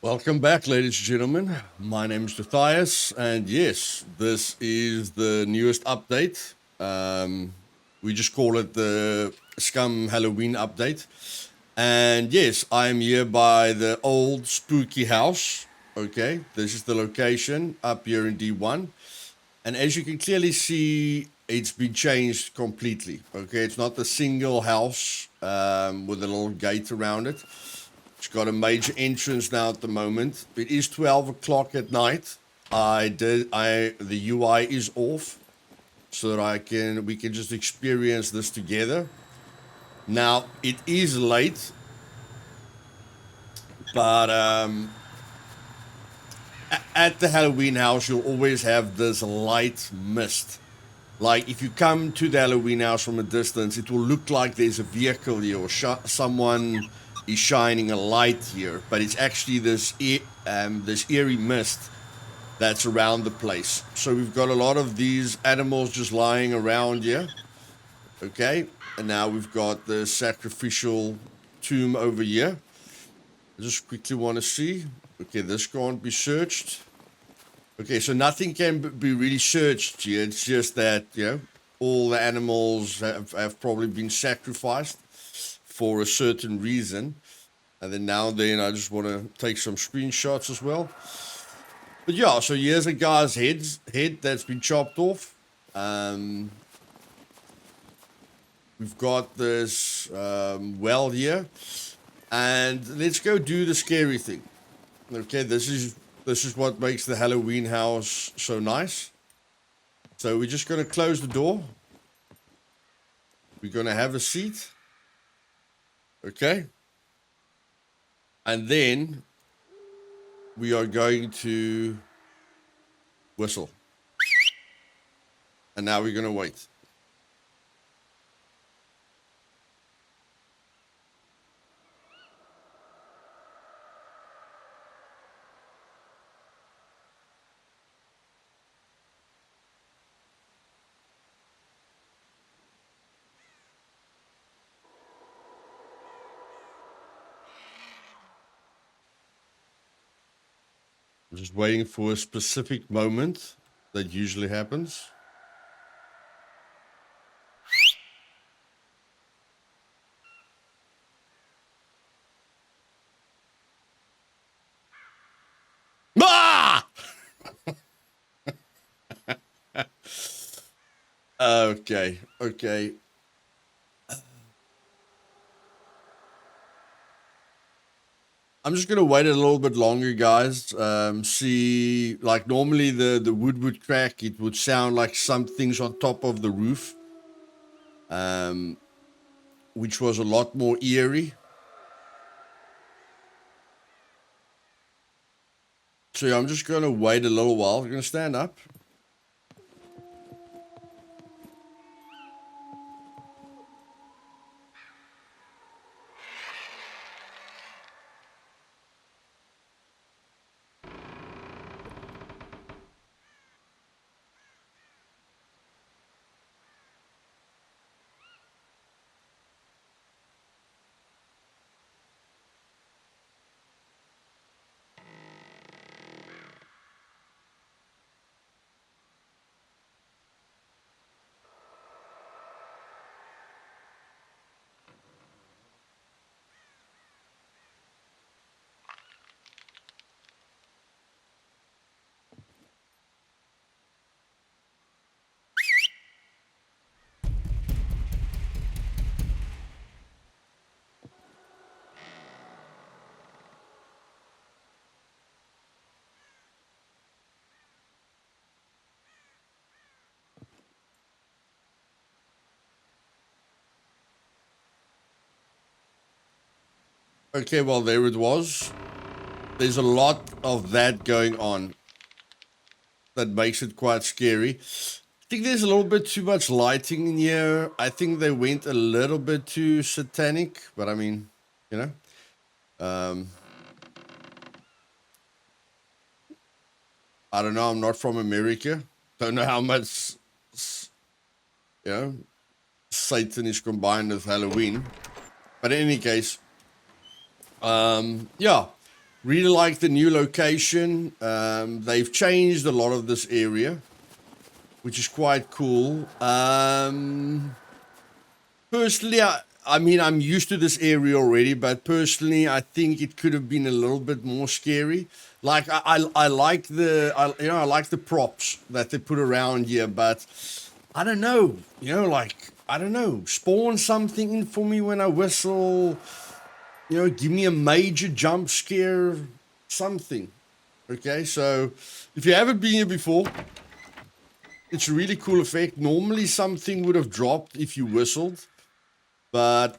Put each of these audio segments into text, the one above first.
Welcome back, ladies and gentlemen. My name is Luthais, and yes, this is the newest update. We just call it the Scum Halloween update. And yes, I am here by the old spooky house. Okay, this is the location up here in D1. And as you can clearly see, it's been changed completely. Okay, it's not the single house with a little gate around it. It's got a major entrance now at the moment. It is 12 o'clock at night. The UI is off so that we can just experience this together. Now it is late, but at the Halloween house you'll always have this light mist. Like if you come to the Halloween house from a distance, it will look like there's a vehicle here or someone is shining a light here, but it's actually this eerie mist that's around the place. So we've got a lot of these animals just lying around here. Okay, and now we've got the sacrificial tomb over here. I just quickly want to see. Okay, this can't be searched. Okay, so nothing can be really searched here. It's just that, all the animals have probably been sacrificed for a certain reason. And then now and then I just want to take some screenshots as well. But yeah, so here's a guy's head that's been chopped off. We've got this well here. And let's go do the scary thing. Okay, this is what makes the Halloween house so nice. So we're just going to close the door. We're going to have a seat. Okay. And then we are going to whistle. And now we're going to wait. I'm just waiting for a specific moment that usually happens. Ah! Okay. I'm just gonna wait a little bit longer, guys. See, like normally the wood would crack. It would sound like something's on top of the roof, which was a lot more eerie. So yeah, I'm just gonna wait a little while. I'm gonna stand up. Okay, well there it was. There's a lot of that going on that makes it quite scary. I think there's a little bit too much lighting in here. I think they went a little bit too satanic, but I mean, you know. I don't know. I'm not from America. Don't know how much, you know, Satan is combined with Halloween. But in any case, yeah. Really like the new location. They've changed a lot of this area, which is quite cool. Personally, I mean, I'm used to this area already, but personally, I think it could have been a little bit more scary. Like, I like I like the props that they put around here, but I don't know, like, I don't know, spawn something in for me when I whistle, give me a major jump scare, something. Okay, so if you haven't been here before, it's a really cool effect. Normally, something would have dropped if you whistled, but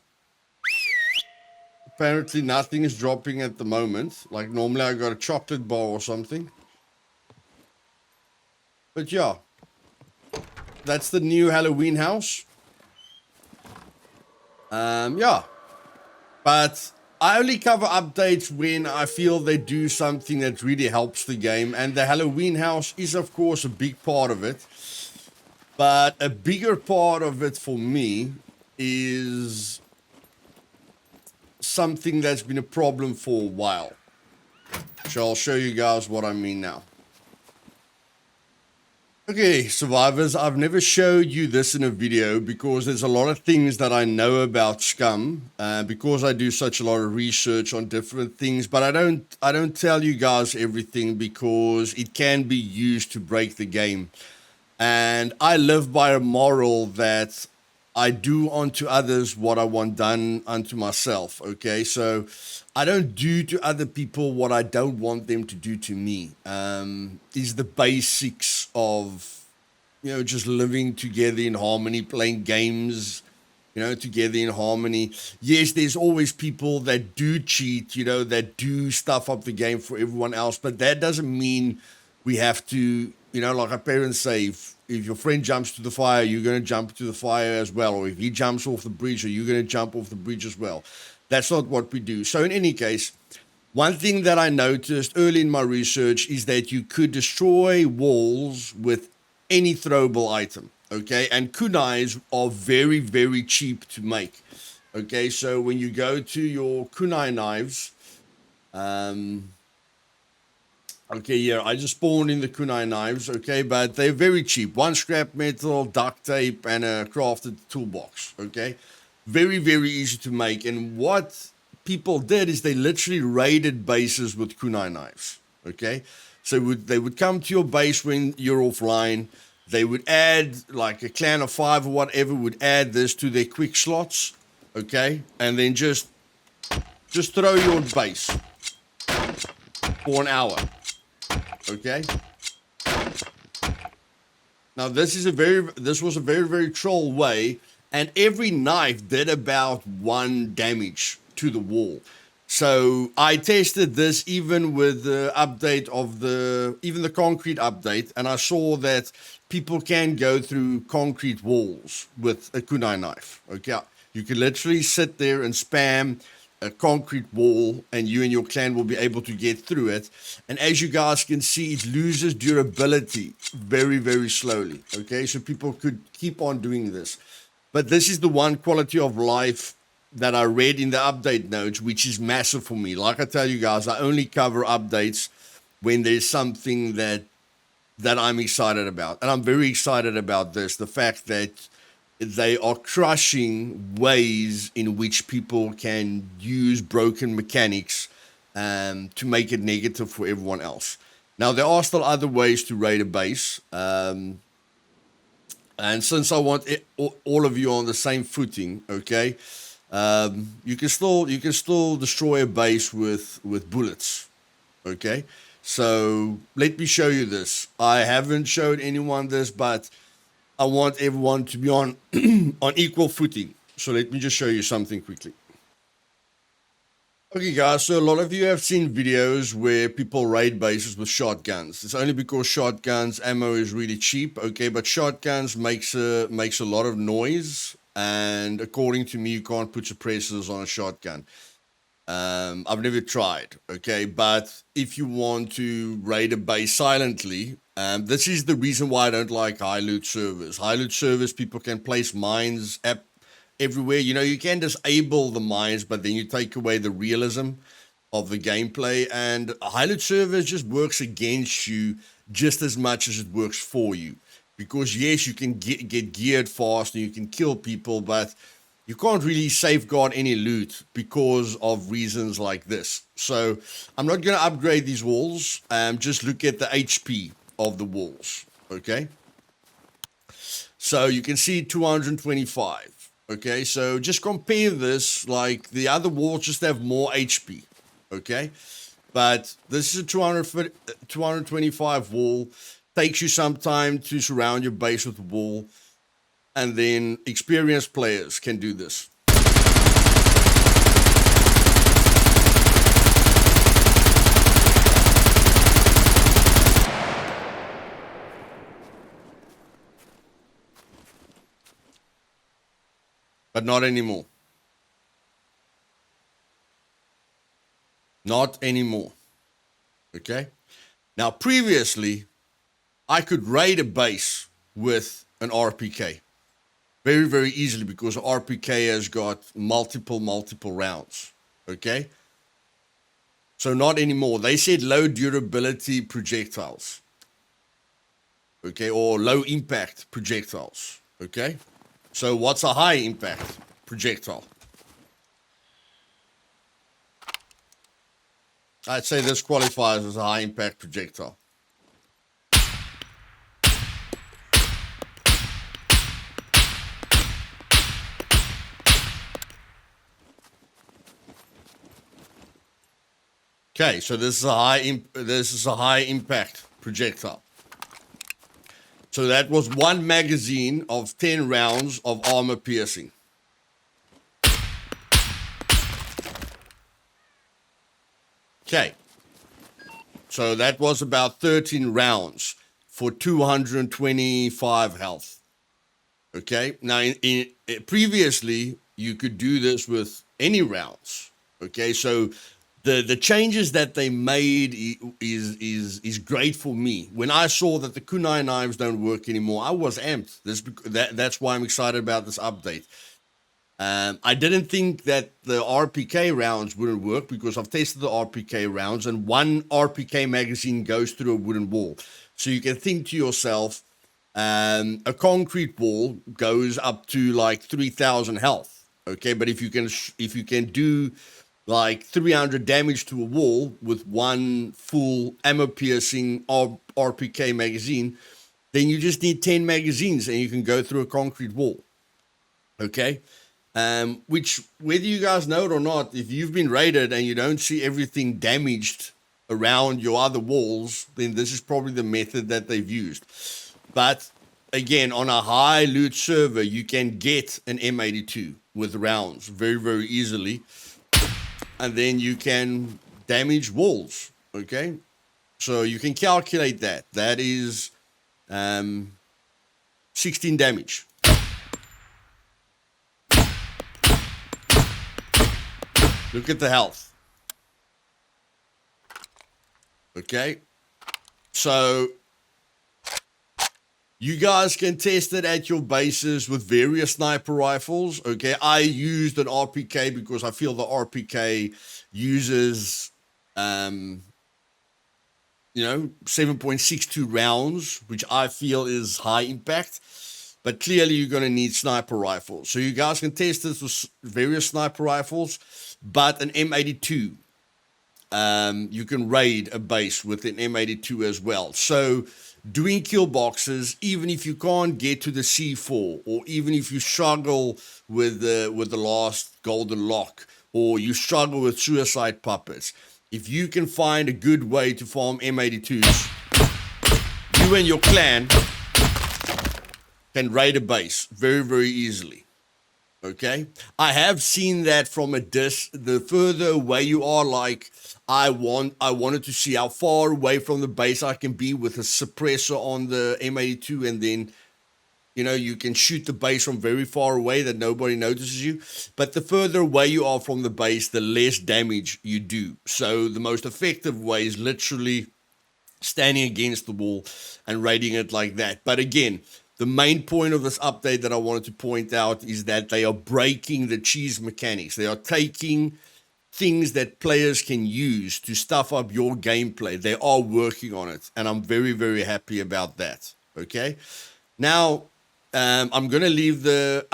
apparently nothing is dropping at the moment. Like, normally I got a chocolate bar or something. But yeah, that's the new Halloween house. Yeah, but I only cover updates when I feel they do something that really helps the game, and the Halloween house is of course a big part of it. But a bigger part of it for me is something that's been a problem for a while. So I'll show you guys what I mean now. Okay, survivors, I've never showed you this in a video because there's a lot of things that I know about Scum, because I do such a lot of research on different things, but I don't tell you guys everything because it can be used to break the game. And I live by a moral that I do unto others what I want done unto myself. Okay, so I don't do to other people what I don't want them to do to me. Is the basics of just living together in harmony, playing games, together in harmony. Yes, there's always people that do cheat, that do stuff up the game for everyone else, but that doesn't mean we have to, like our parents say, if your friend jumps to the fire, you're going to jump to the fire as well. Or if he jumps off the bridge, are you going to jump off the bridge as well? That's not what we do. So in any case, one thing that I noticed early in my research is that you could destroy walls with any throwable item, okay? And kunais are very, very cheap to make, okay? So when you go to your kunai knives, okay, yeah, I just spawned in the kunai knives, okay, but they're very cheap. One scrap metal, duct tape, and a crafted toolbox, okay? Very, very easy to make. And what people did is they literally raided bases with kunai knives, okay? So they would come to your base when you're offline. They would add, like a clan of 5 or whatever, would add this to their quick slots, okay? And then just throw your base for an hour. Okay. Now this was a very, very troll way, and every knife did about 1 damage to the wall. So I tested this even with the update of even the concrete update, and I saw that people can go through concrete walls with a kunai knife. Okay. You can literally sit there and spam a concrete wall, and you and your clan will be able to get through it. And as you guys can see, it loses durability very, very slowly. Okay, so people could keep on doing this. But this is the one quality of life that I read in the update notes, which is massive for me. Like I tell you guys, I only cover updates when there's something that I'm excited about. And I'm very excited about this. The fact that they are crushing ways in which people can use broken mechanics to make it negative for everyone else. Now, there are still other ways to raid a base. And since I want all of you on the same footing, okay, you can still destroy a base with bullets, okay? So let me show you this. I haven't showed anyone this, but I want everyone to be on on equal footing. So let me just show you something quickly. Okay, guys, so a lot of you have seen videos where people raid bases with shotguns. It's only because shotguns ammo is really cheap, okay? But shotguns makes a lot of noise, and according to me, you can't put suppressors on a shotgun. I've never tried, okay? But if you want to raid a base silently, this is the reason why I don't like high loot servers. High loot servers, people can place mines everywhere. You can disable the mines, but then you take away the realism of the gameplay, and a high loot server just works against you just as much as it works for you. Because yes, you can get geared fast and you can kill people, but you can't really safeguard any loot because of reasons like this. So I'm not going to upgrade these walls. Just look at the HP of the walls. Okay. So you can see 225. Okay. So just compare this, like the other walls just have more HP. Okay. But this is a 225 wall. Takes you some time to surround your base with the wall. And then experienced players can do this. But not anymore. Not anymore. Okay? Now, previously, I could raid a base with an RPK. Very, very easily, because RPK has got multiple rounds. Okay? So not anymore. They said low durability projectiles. Okay? Or low impact projectiles. Okay? So what's a high impact projectile? I'd say this qualifies as a high impact projectile. Okay, so this is a high impact projectile. So that was one magazine of 10 rounds of armor piercing. Okay. So that was about 13 rounds for 225 health. Okay. Now, previously, you could do this with any rounds. Okay. So the changes that they made is great for me. When I saw that the kunai knives don't work anymore, I was amped. That's why I'm excited about this update. I didn't think that the RPK rounds wouldn't work, because I've tested the RPK rounds, and one RPK magazine goes through a wooden wall. So you can think to yourself, a concrete wall goes up to like 3,000 health. Okay, but if you can do like 300 damage to a wall with one full ammo piercing RPK magazine, then you just need 10 magazines and you can go through a concrete wall. Okay. Which, whether you guys know it or not, if you've been raided and you don't see everything damaged around your other walls, then this is probably the method that they've used. But again, on a high loot server, you can get an M82 with rounds very, very easily. And then you can damage walls, okay? So you can calculate that. That is 16 damage. Look at the health. Okay? So you guys can test it at your bases with various sniper rifles. Okay, I used an RPK because I feel the RPK uses, 7.62 rounds, which I feel is high impact. But clearly, you're going to need sniper rifles. So you guys can test this with various sniper rifles, but an M82. You can raid a base with an M82 as well. So doing kill boxes, even if you can't get to the C4, or even if you struggle with the last golden lock, or you struggle with suicide puppets, if you can find a good way to farm M82s, you and your clan can raid a base very, very easily. Okay, I have seen that from a the further away you are, like I wanted to see how far away from the base I can be with a suppressor on the M82, and then you can shoot the base from very far away that nobody notices you. But the further away you are from the base, the less damage you do. So the most effective way is literally standing against the wall and raiding it like that. But again, the main point of this update that I wanted to point out is that they are breaking the cheese mechanics. They are taking things that players can use to stuff up your gameplay. They are working on it, and I'm very, very happy about that. Okay, now I'm gonna leave the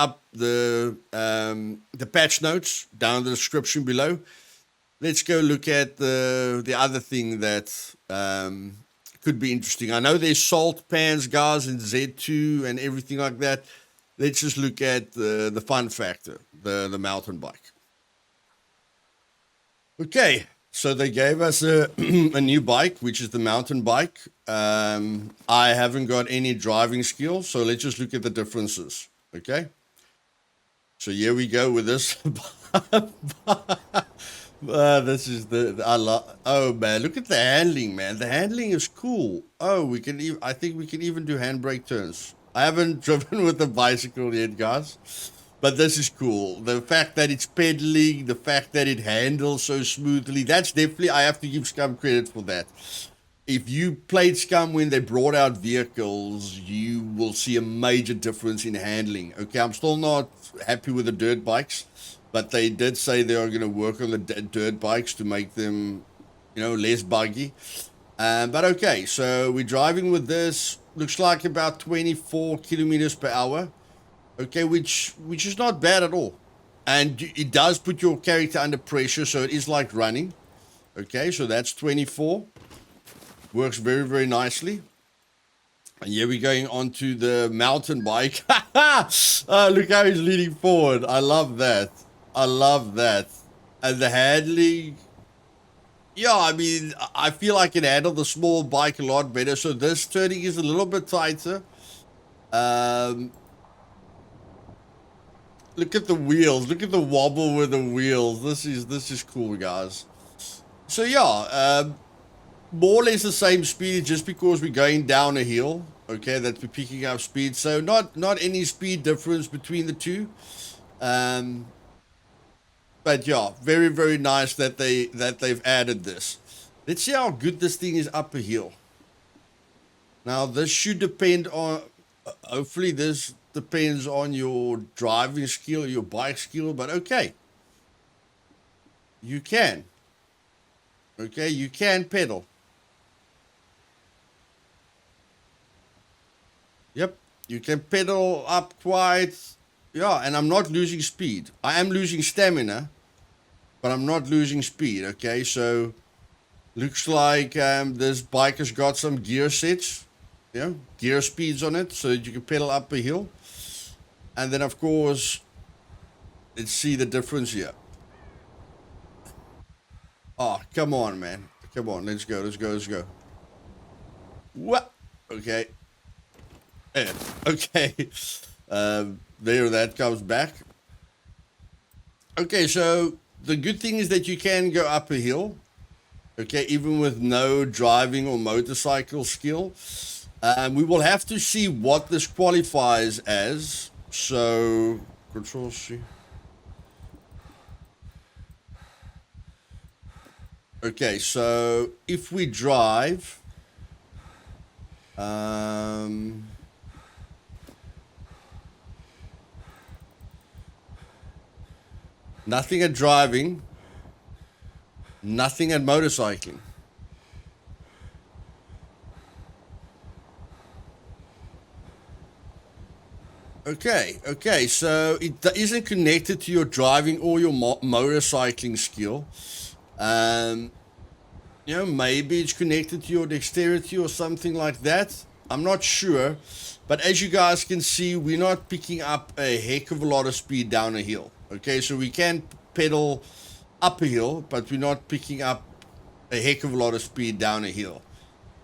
patch notes down in the description below. Let's go look at the other thing that could be interesting. I know there's salt pans, guys, in Z2 and everything like that. Let's just look at the fun factor, the mountain bike. Okay, so they gave us a, a new bike, which is the mountain bike. I haven't got any driving skills, so let's just look at the differences. Okay, so here we go with this. This is I love. Oh man, look at the handling, man. The handling is cool. Oh, we can. I think we can even do handbrake turns. I haven't driven with a bicycle yet, guys, but this is cool. The fact that it's pedaling, the fact that it handles so smoothly. That's definitely. I have to give Scum credit for that. If you played Scum when they brought out vehicles, you will see a major difference in handling. Okay, I'm still not happy with the dirt bikes, but they did say they are going to work on the dirt bikes to make them, you know, less buggy. But okay, so we're driving with this. Looks like about 24 kilometers per hour. Okay, which is not bad at all. And it does put your character under pressure, so it is like running. Okay, so that's 24. Works very, very nicely. And here we're going on to the mountain bike. Look how he's leaning forward. I love that. I love that. And the handling. Yeah, I mean, I feel I can handle the small bike a lot better. So this turning is a little bit tighter. Look at the wheels. Look at the wobble with the wheels. This is cool, guys. So yeah, more or less the same speed, just because we're going down a hill. Okay, that we're picking up speed. So not any speed difference between the two. But yeah, very, very nice that they've added this. Let's see how good this thing is up a hill. Now this should depend on. Hopefully this depends on your driving skill, your bike skill. But okay, you can. Okay, you can pedal. Yep, you can pedal up quite. Yeah, and I'm not losing speed. I am losing stamina, but I'm not losing speed. Okay, so looks like this bike has got some gear sets, yeah, gear speeds on it, so that you can pedal up a hill. And then of course, let's see the difference here. Oh, come on, man. Come on, let's go, let's go, let's go. What? Okay. Yeah, okay. There, that comes back. Okay, so the good thing is that you can go up a hill. Okay, even with no driving or motorcycle skill. We will have to see what this qualifies as. So, Control C. Okay, so if we drive, nothing at driving, nothing at motorcycling. Okay, so it isn't connected to your driving or your motorcycling skill. You know, maybe it's connected to your dexterity or something like that. I'm not sure. But as you guys can see, we're not picking up a heck of a lot of speed down a hill. Okay, so we can pedal up a hill, but we're not picking up a heck of a lot of speed down a hill,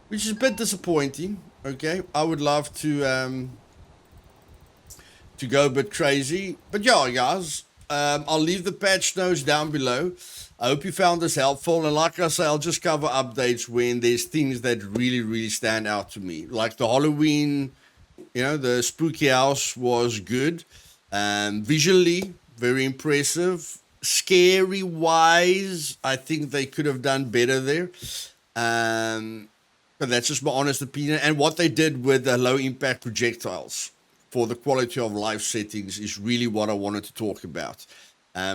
which is a bit disappointing. Okay, I would love to go a bit crazy. But yeah, guys, I'll leave the patch notes down below. I hope you found this helpful. And like I say, I'll just cover updates when there's things that really, really stand out to me. Like the Halloween, you know, the spooky house was good. Visually, very impressive. Scary wise, I think they could have done better there. But that's just my honest opinion. And what they did with the low impact projectiles for the quality of life settings is really what I wanted to talk about.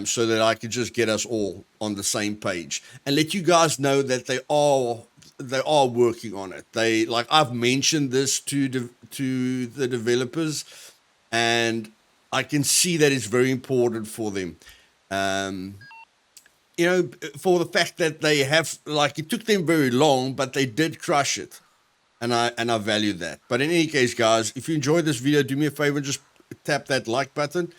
so that I could just get us all on the same page and let you guys know that they are working on it. They, like, I've mentioned this to the developers, and I can see that it's very important for them. You know, for the fact that they have, like, it took them very long, but they did crush it, and I value that. But in any case, guys, if you enjoyed this video, do me a favor, just tap that like button.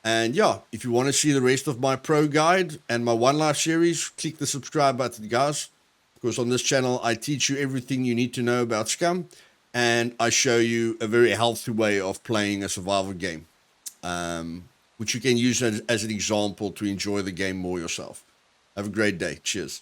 And yeah, if you want to see the rest of my pro guide and my One Life series, click the subscribe button, guys. Because on this channel, I teach you everything you need to know about Scum, and I show you a very healthy way of playing a survival game, which you can use as an example to enjoy the game more yourself. Have a great day. Cheers.